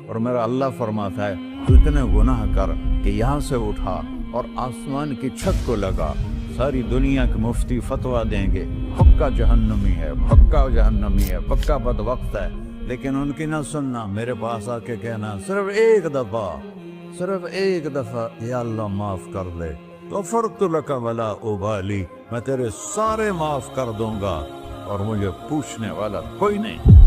اور میرا اللہ فرماتا ہے تو اتنے گناہ کر کہ یہاں سے اٹھا اور آسمان کی چھت کو لگا، ساری دنیا کے مفتی فتویٰ دیں گے پکا جہنمی ہے، پکا جہنمی ہے، پکا بدبخت ہے، لیکن ان کی نہ سننا، میرے پاس آ کے کہنا صرف ایک دفعہ یا اللہ معاف کر دے، غفرت لک ولا ابالی، میں تیرے سارے معاف کر دوں گا اور مجھے پوچھنے والا کوئی نہیں۔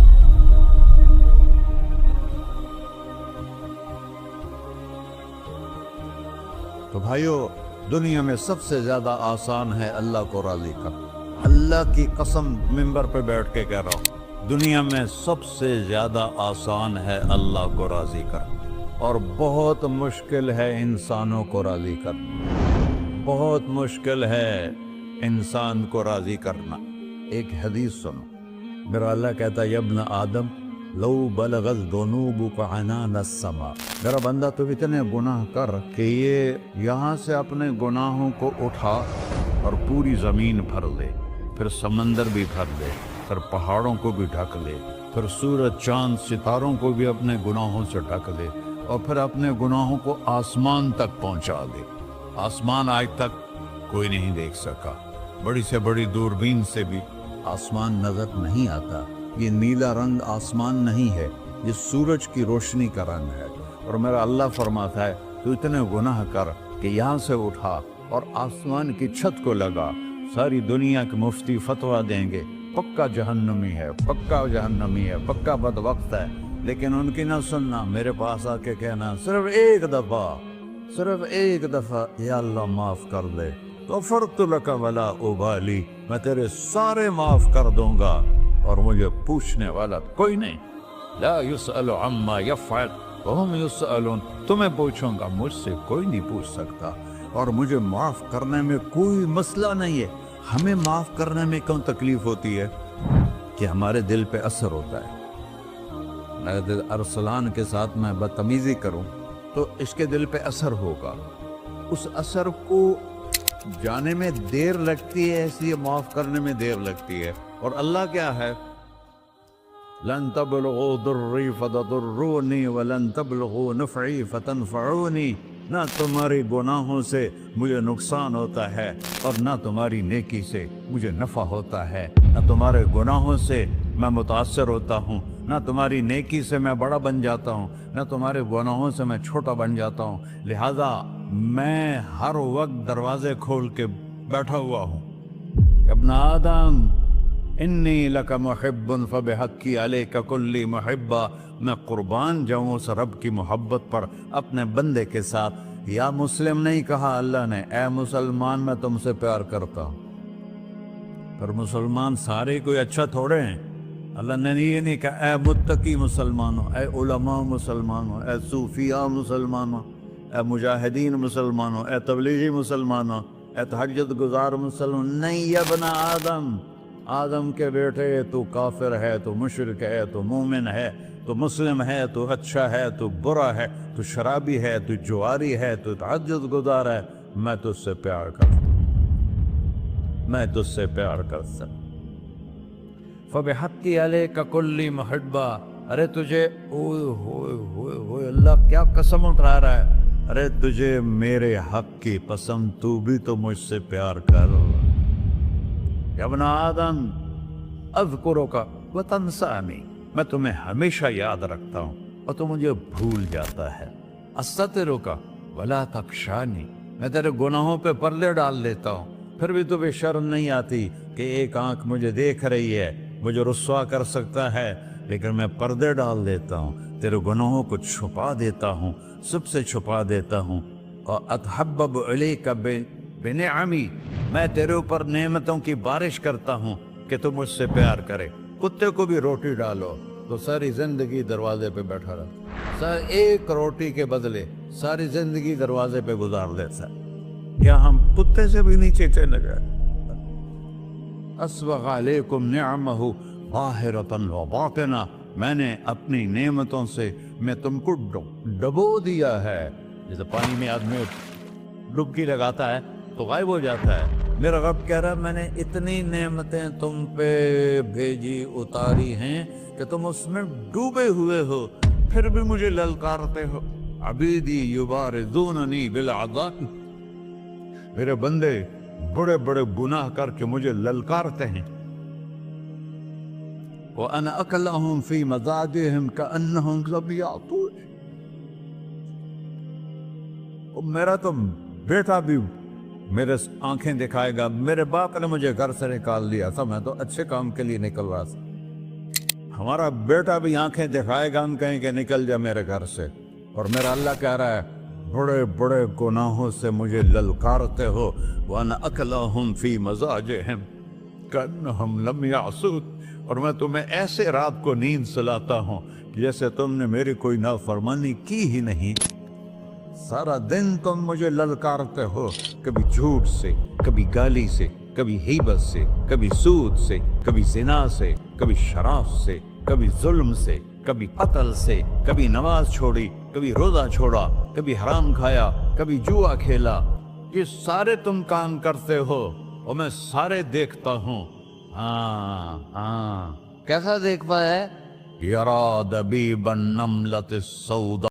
تو بھائیو، دنیا میں سب سے زیادہ آسان ہے اللہ کو راضی کرنا، اللہ کی قسم ممبر پہ بیٹھ کے کہہ رہا ہوں، دنیا میں سب سے زیادہ آسان ہے اللہ کو راضی کرنا، اور بہت مشکل ہے انسانوں کو راضی کرنا، بہت مشکل ہے انسان کو راضی کرنا۔ ایک حدیث سنو، میرا اللہ کہتا ہے یا ابن آدم لو بلغت ذنوبک عنان السماء، میرا بندہ تو اتنے گناہ کر کہ یہ یہاں سے اپنے گناہوں کو اٹھا اور پوری زمین بھر دے، پھر سمندر بھی بھر دے، پھر پہاڑوں کو بھی ڈھک لے، پھر سورج چاند ستاروں کو بھی اپنے گناہوں سے ڈھک لے، اور پھر اپنے گناہوں کو آسمان تک پہنچا دے۔ آسمان آج تک کوئی نہیں دیکھ سکا، بڑی سے بڑی دوربین سے بھی آسمان نظر نہیں آتا، یہ نیلا رنگ آسمان نہیں ہے، یہ سورج کی روشنی کا رنگ ہے۔ اور میرا اللہ فرماتا ہے تو اتنے گناہ کر کہ یہاں سے اٹھا اور آسمان کی چھت کو لگا، ساری دنیا کے مفتی فتویٰ دیں گے پکا جہنمی ہے، پکا جہنمی ہے، پکا بدبخت ہے، لیکن ان کی نہ سننا، میرے پاس آ کے کہنا صرف ایک دفعہ یا اللہ معاف کر دے، غفرت لک ولا ابالی، میں تیرے سارے معاف کر دوں گا اور مجھے پوچھنے والا کوئی نہیں۔ لا يسأل عما يفعل وهم يسألون، تمہیں پوچھوں گا، مجھ سے کوئی نہیں پوچھ سکتا، اور مجھے معاف کرنے میں کوئی مسئلہ نہیں ہے۔ ہمیں معاف کرنے میں کیوں تکلیف ہوتی ہے؟ کہ ہمارے دل پہ اثر ہوتا ہے۔ اگر ارسلان کے ساتھ میں بدتمیزی کروں تو اس کے دل پہ اثر ہوگا، اس اثر کو جانے میں دیر لگتی ہے، اس لیے معاف کرنے میں دیر لگتی ہے۔ اور اللہ کیا ہے؟ لن تبلغوا ضري فتضروني ولن تبلغوا نفعي فتنفعوني، نہ تمہاری گناہوں سے مجھے نقصان ہوتا ہے اور نہ تمہاری نیکی سے مجھے نفع ہوتا ہے، نہ تمہارے گناہوں سے میں متاثر ہوتا ہوں، نہ تمہاری نیکی سے میں بڑا بن جاتا ہوں، نہ تمہارے گناہوں سے میں چھوٹا بن جاتا ہوں، لہذا میں ہر وقت دروازے کھول کے بیٹھا ہوا ہوں۔ ابن آدم انی لک محب فبحقی علیک کلی محبہ، میں قربان جاؤں اس رب کی محبت پر اپنے بندے کے ساتھ۔ یا مسلم نہیں کہا اللہ نے، اے مسلمان میں تم سے پیار کرتا ہوں۔ پر مسلمان سارے کوئی اچھا تھوڑے ہیں، اللہ نے یہ نہیں کہا اے متقی مسلمانوں، اے علماء مسلمانوں، اے صوفیاء مسلمانوں، اے مجاہدین مسلمانوں، اے تبلیغی مسلمانوں، اے تہجد گزار مسلمان، نہیں یا ابن آدم، آدم کے بیٹے، تو کافر ہے، تو مشرک ہے، تو مومن ہے، تو مسلم ہے، تو اچھا ہے، تو برا ہے، تو شرابی ہے، تو جواری ہے، تو تہجد گزار ہے، میں تجھ سے پیار کرتا ہوں، میں تجھ سے پیار کرتا ہوں۔ فبحقی علیک کلی محبہ، ارے تجھے اوئے ہوئے ہوئے ہوئے، اللہ کیا قسم اٹھا رہا ہے، ارے تجھے میرے حق کی قسم، تو بھی تو مجھ سے پیار کر۔ یا ابن آدم اذکرک وتنسانی، میں تمہیں ہمیشہ یاد رکھتا ہوں اور تو مجھے بھول جاتا ہے۔ استترک ولا تخشانی، میں تیرے گناہوں پہ پردے ڈال دیتا ہوں، پھر بھی تمہیں شرم نہیں آتی کہ ایک آنکھ مجھے دیکھ رہی ہے، مجھے رسوا کر سکتا ہے، لیکن میں پردے ڈال دیتا ہوں، تیرے گناہوں کو چھپا دیتا ہوں، سب سے چھپا دیتا ہوں۔ اور اتحبب علیک بنعمی، میں تیرے اوپر نعمتوں کی بارش کرتا ہوں کہ تو مجھ سے پیار کرے۔ کتے کو بھی روٹی ڈالو تو ساری زندگی دروازے پہ بیٹھا رہتا، ایک روٹی کے بدلے ساری زندگی دروازے پہ گزار دیتا ہے۔ کیا ہم کتے سے بھی نیچے چلے گئے؟ اسبغ علیکم نعمہ ظاہرۃ و باطنہ، میں نے اپنی نعمتوں سے میں تم کو ڈبو دیا ہے، جیسے پانی میں آدمی ڈبکی لگاتا ہے تو غائب ہو جاتا ہے۔ میرا رب کہہ رہا ہے میں نے اتنی نعمتیں تم پہ بھیجی، اتاری ہیں کہ تم اس میں ڈوبے ہوئے ہو، پھر بھی مجھے للکارتے ہو. عبیدی یبارزوننی بالعذاب، میرے بندے بڑے بڑے گناہ کر کے مجھے للکارتے ہیں. وَأَنَا أَكْلَهُمْ فِي مَضَاجِعِهِمْ كَأَنَّهُمْ لَمْ يَعْطُونِ. میرا تو بیٹا بھی میرے آنکھیں دکھائے گا. میرے باپ نے مجھے گھر سے نکال دیا تھا، میں تو اچھے کام کے لیے نکل رہا تھا. ہمارا بیٹا بھی آنکھیں دکھائے گا، ہم کہیں کہ نکل جا میرے گھر سے. اور میرا اللہ کہہ رہا ہے بڑے بڑے گناہوں سے مجھے للکارتے ہو. وَأَنَا أَكْلَهُمْ فِي مَضَاجِعِهِمْ كَأَنَّهُمْ لَمْ يَعْصُونِ. اور میں تمہیں ایسے رات کو نیند سلاتا ہوں جیسے تم نے میری کوئی نافرمانی کی ہی نہیں. سارا دن تم مجھے للکارتے ہو، کبھی جھوٹ سے، کبھی گالی سے، کبھی غیبت سے، کبھی سود سے، کبھی زنا سے، کبھی شراب سے، کبھی ظلم سے، کبھی قتل سے، کبھی نماز چھوڑی، کبھی روزہ چھوڑا، کبھی حرام کھایا، کبھی جوا کھیلا. یہ سارے تم کام کرتے ہو اور میں سارے دیکھتا ہوں. ہاں ہاں، کیسا دیکھ پایا ہے؟ یرا دبیب النملۃ السوداء